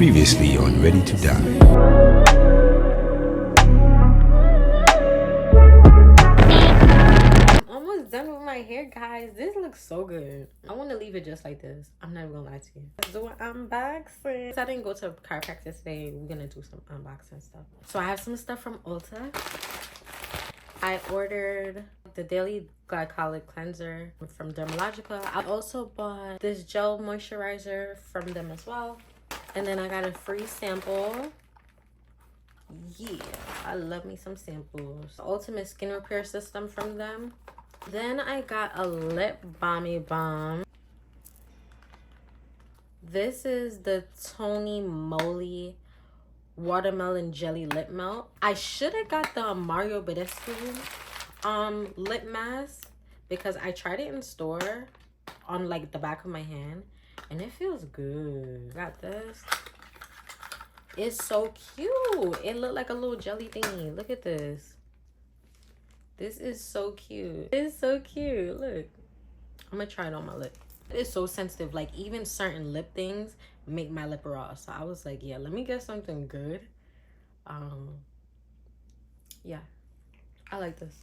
Previously on Ready to Die. I'm almost done with my hair, guys. This looks so good. I want to leave it just like this. I'm not even gonna lie to you. Let's do an unboxing. I didn't go to chiropractic today. We're gonna do some unboxing stuff. So I have some stuff from Ulta. I ordered the daily glycolic cleanser from Dermalogica. I also bought this gel moisturizer from them as well. And then I got a free sample. Yeah, I love me some samples. Ultimate skin repair system from them. Then I got a lip balmy balm. This is the Tony Moly watermelon jelly lip melt. I should have got the Mario Badescu lip mask because I tried it in store on like the back of my hand and it feels good. Got this. It's so cute. It looked like a little jelly thingy. Look at this. This is so cute. It's so cute. Look. I'm gonna try it on my lip. It's so sensitive. Like even certain lip things make my lip raw. So I was like, yeah, let me get something good. Yeah. I like this.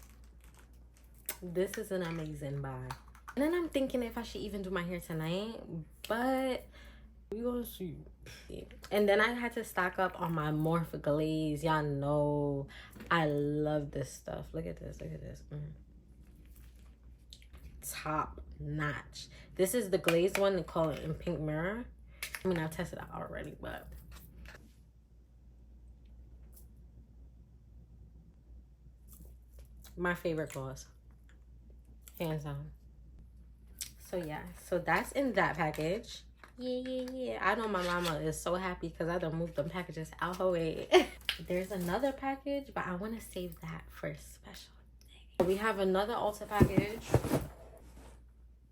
This is an amazing buy. And then I'm thinking if I should even do my hair tonight. But we gonna see. And then I had to stock up on my Morphe glaze. Y'all know I love this stuff. Look at this. Look at this. Top notch. This is the glazed one. They call it in Pink Mirror. I mean, I've tested it out already, but my favorite gloss, hands down. So yeah, so that's in that package. Yeah. I know my mama is so happy because I done moved them packages out her way. There's another package, but I want to save that for a special day. We have another Ulta package.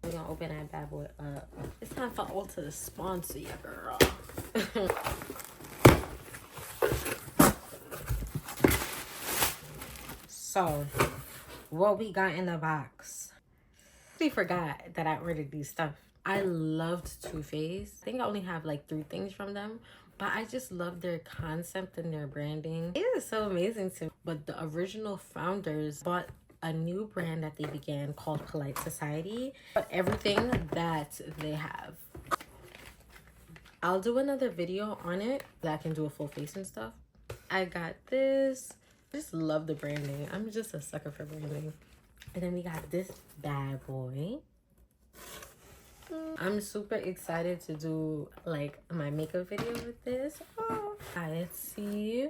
We're gonna open that bad boy up. It's time for Ulta to sponsor you, girl. So, what we got in the box? I forgot that I ordered these stuff. I loved Too Faced. I think I only have like 3 things from them, but I just love their concept and their branding. It is so amazing to me. But the original founders bought a new brand that they began called Polite Society. But everything that they have. I'll do another video on it that I can do a full face and stuff. I got this. I just love the branding. I'm just a sucker for branding. And then we got this bad boy. I'm super excited to do like my makeup video with this. Oh, let's see.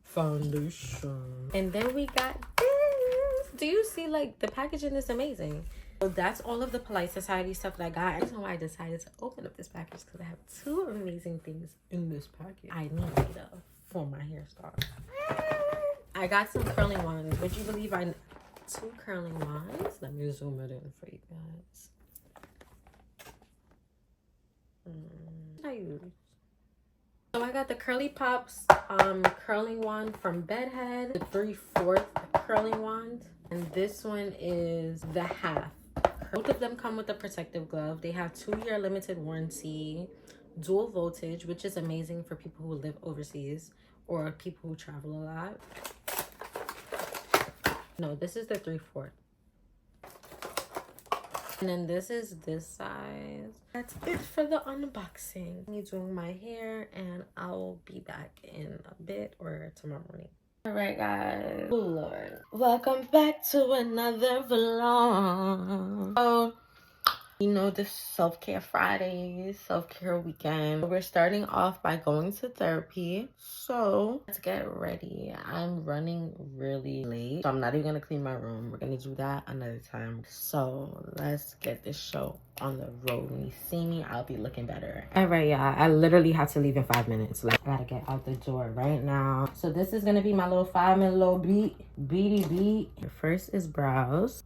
Foundation. And then we got this. Do you see like the packaging is amazing? So that's all of the Polite Society stuff that I got. I don't know why I decided to open up this package because I have 2 amazing things in this package. I need though for my hairstyle. I got some curling wands. Would you believe 2 curling wands? Let me zoom it in for you guys. So I got the Curly Pops curling wand from Bedhead, the 3/4 curling wand, and this one is the half. Both of them come with a protective glove. They have 2-year limited warranty, dual voltage, which is amazing for people who live overseas or people who travel a lot. No, this is the 3/4. And then this is this size. That's it for the unboxing. I'm doing my hair and I'll be back in a bit or tomorrow morning. All right, guys. Oh, Lord. Welcome back to another vlog. Oh, you know, this self-care Friday, self-care weekend. We're starting off by going to therapy. So let's get ready. I'm running really late, so I'm not even gonna clean my room. We're gonna do that another time. So let's get this show on the road. When you see me, I'll be looking better. All right, y'all. I literally have to leave in 5 minutes. Like, I gotta get out the door right now. So this is gonna be my little 5-minute little beat. First is brows.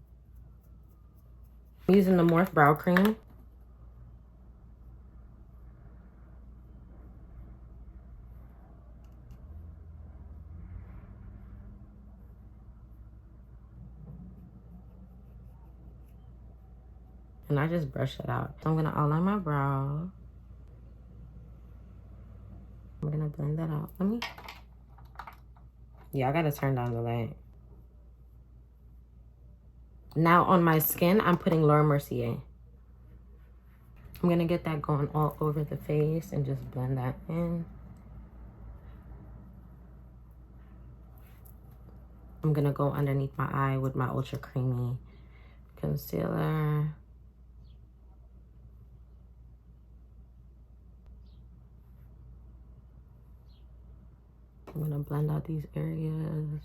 I'm using the Morphe brow cream. And I just brush it out. So I'm gonna outline my brow. gonna blend that out. Let me. Yeah, I gotta turn down the light. Now on my skin, I'm putting Laura Mercier. I'm gonna get that going all over the face and just blend that in. I'm gonna go underneath my eye with my ultra creamy concealer. I'm gonna blend out these areas.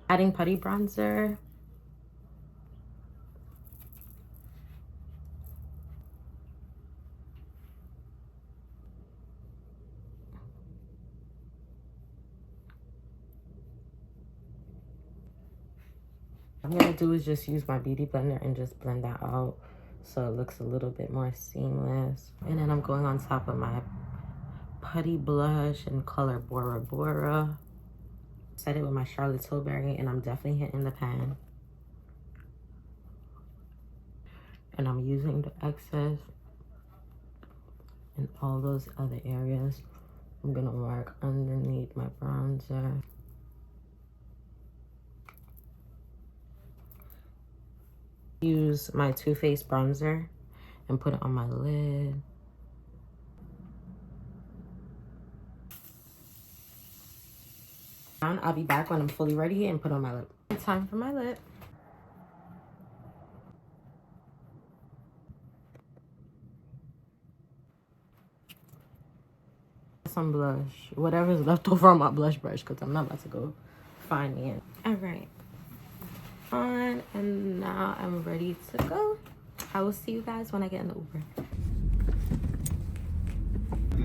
Adding putty bronzer. What I'm gonna do is just use my beauty blender and just blend that out so it looks a little bit more seamless. And then I'm going on top of my putty blush in color Bora Bora. Set it with my Charlotte Tilbury, and I'm definitely hitting the pan. And I'm using the excess in all those other areas. I'm gonna work underneath my bronzer. Use my Too Faced bronzer and put it on my lid. I'll be back when I'm fully ready and put on my lip. It's time for my lip. Some blush, whatever's left over on my blush brush, because I'm not about to go find me it. All right, on, and now I'm ready to go. I will see you guys when I get in the Uber.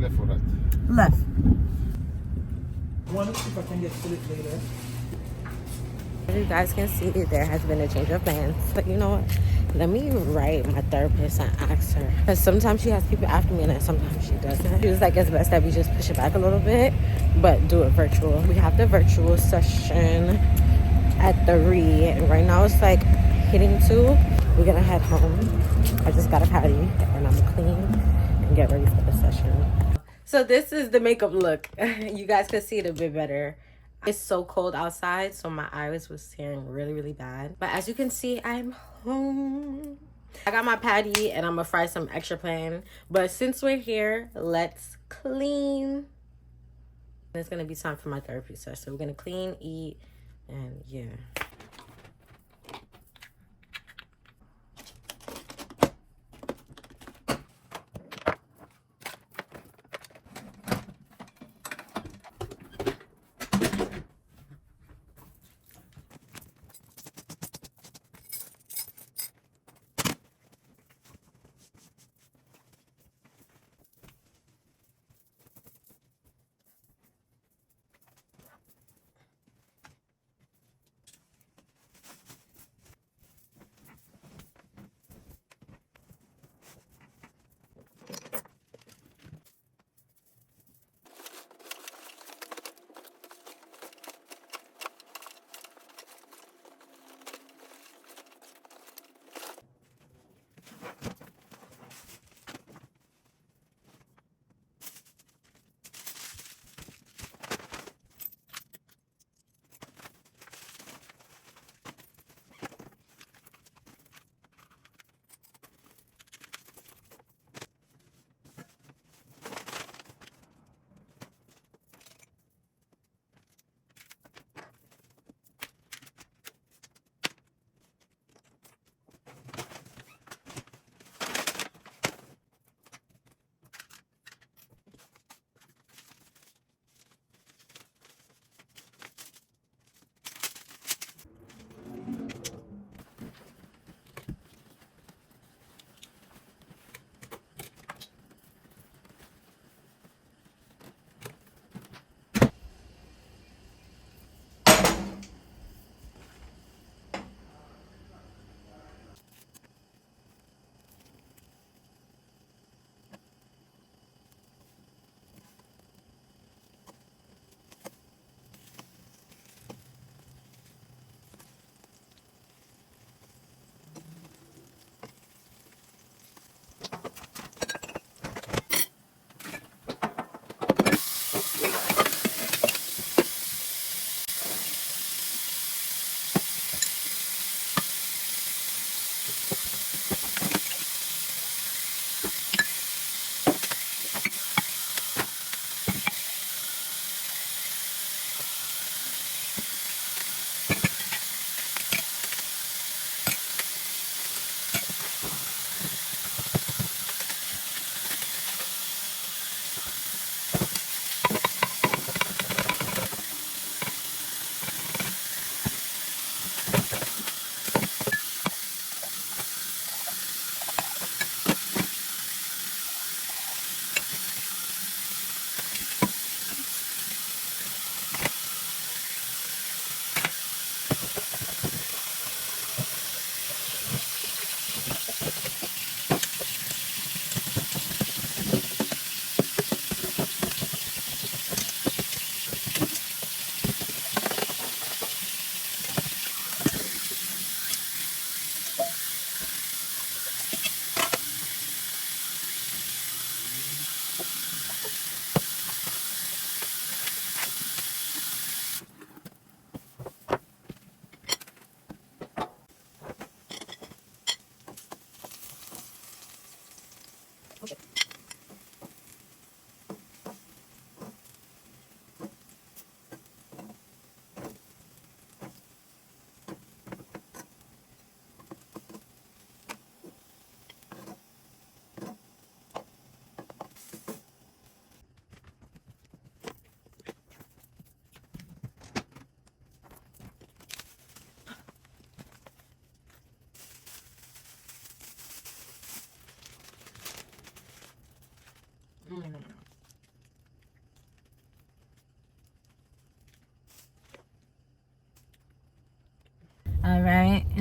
Left or right? Left. One, if I can get to it later. As you guys can see, there has been a change of plans. But you know what? Let me write my therapist and ask her. Because sometimes she has people after me and then sometimes she doesn't. She was like, it's best that we just push it back a little bit, but do it virtual. We have the virtual session at 3, and right now it's like hitting 2. We're gonna head home. I just got a patty and I'm gonna clean and get ready for the session. So this is the makeup look. You guys can see it a bit better. It's so cold outside, so my eyes was tearing really, really bad. But as you can see, I'm home. I got my patty and I'm gonna fry some extra plain. But since we're here, let's clean. It's gonna be time for my therapy session. So we're gonna clean, eat, and yeah.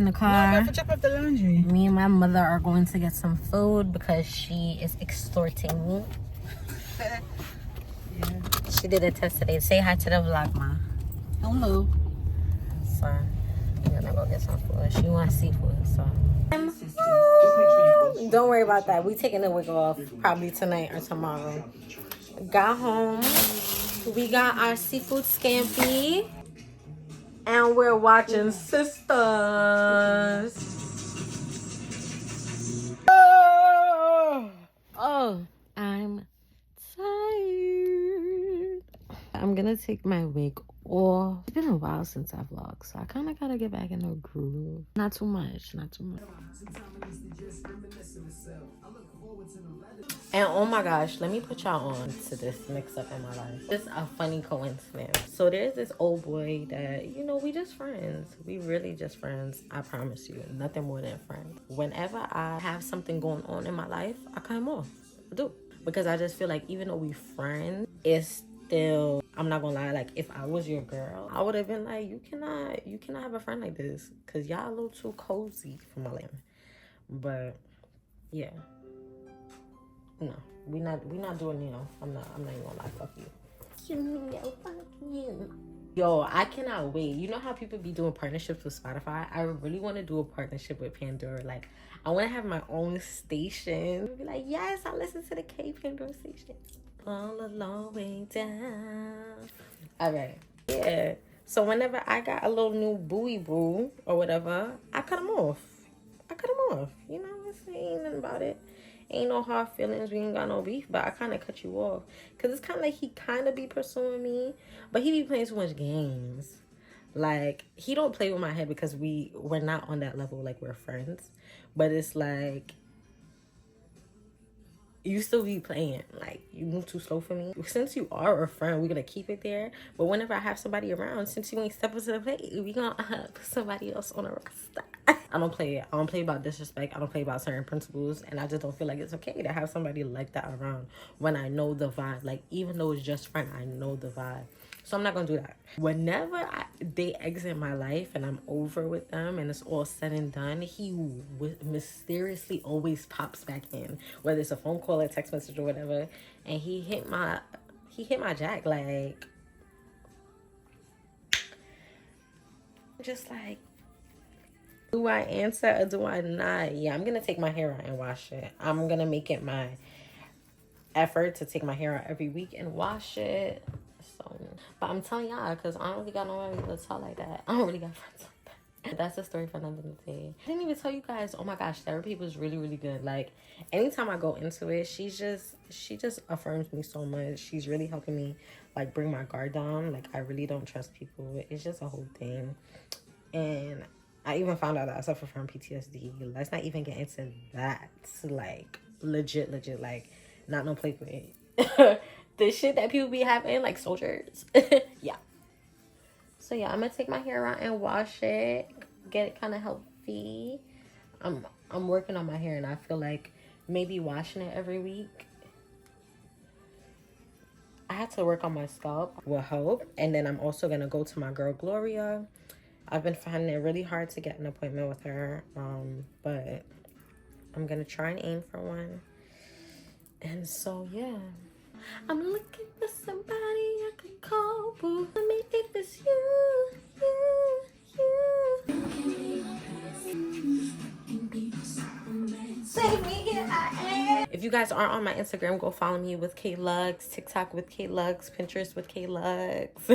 in the car. Drop off the laundry. Me and my mother are going to get some food because she is extorting me. Yeah. She did a test today. Say hi to the vlog, ma. Hello. So we're gonna go get some food. She wants seafood, so. Don't worry about that. We taking the wig off probably tonight or tomorrow. Got home. We got our seafood scampi. And we're watching Sisters. Oh, I'm tired. I'm gonna take my wig off. It's been a while since I vlogged, so I kind of gotta get back in the groove. Not too much, not too much. And oh my gosh, let me put y'all on to this mix up in my life. It's a funny coincidence. So there's this old boy that, you know, we just friends. We really just friends. I promise you, nothing more than friends. Whenever I have something going on in my life, I cut him off. I do. Because I just feel like even though we friends, it's still, I'm not gonna lie, like if I was your girl, I would have been like, you cannot have a friend like this. Cause y'all a little too cozy for my life. But yeah. No, we not doing, you know, I'm not even gonna lie, fuck you. Fuck you. Yo, I cannot wait. You know how people be doing partnerships with Spotify? I really want to do a partnership with Pandora. Like, I want to have my own station. Be like, yes, I listen to the K Pandora station. All a long way down. All right. Yeah. So whenever I got a little new booey boo or whatever, I cut him off. You know, ain't nothing about it. Ain't no hard feelings. We ain't got no beef, but I kind of cut you off. Because it's kind of like he kind of be pursuing me, but he be playing too much games. Like, he don't play with my head because we're not on that level. Like, we're friends. But it's like, you still be playing. Like, you move too slow for me. Since you are a friend, we're going to keep it there. But whenever I have somebody around, since you ain't step up to the plate, we going to put somebody else on the roster. I don't play about disrespect. I don't play about certain principles. And I just don't feel like it's okay to have somebody like that around when I know the vibe. Like, even though it's just friend, I know the vibe. So I'm not going to do that. Whenever they exit my life and I'm over with them and it's all said and done, he mysteriously always pops back in. Whether it's a phone call, a text message, or whatever. And he hit my jack. Like, just like, do I answer or do I not? Yeah, I'm going to take my hair out and wash it. I'm going to make it my effort to take my hair out every week and wash it. So, but I'm telling y'all, because I don't really got nobody to talk like that. I don't really got friends like that. That's a story for another day. I didn't even tell you guys, oh my gosh, therapy was really, really good. Like, anytime I go into it, she just affirms me so much. She's really helping me, like, bring my guard down. Like, I really don't trust people. It's just a whole thing. And I even found out that I suffer from PTSD. Let's not even get into that. Like, legit, like, not no play with. The shit that people be having, like soldiers. Yeah. So yeah, I'm gonna take my hair out and wash it, get it kind of healthy. I'm working on my hair, and I feel like maybe washing it every week. I had to work on my scalp will help. And then I'm also gonna go to my girl Gloria. I've been finding it really hard to get an appointment with her, but I'm gonna try and aim for one. And so yeah, I'm looking for somebody I could call, boo. Tell me if it's you. Save me, here I am. If you guys aren't on my Instagram, go follow me with K Luxe, TikTok with K Luxe, Pinterest with K Luxe.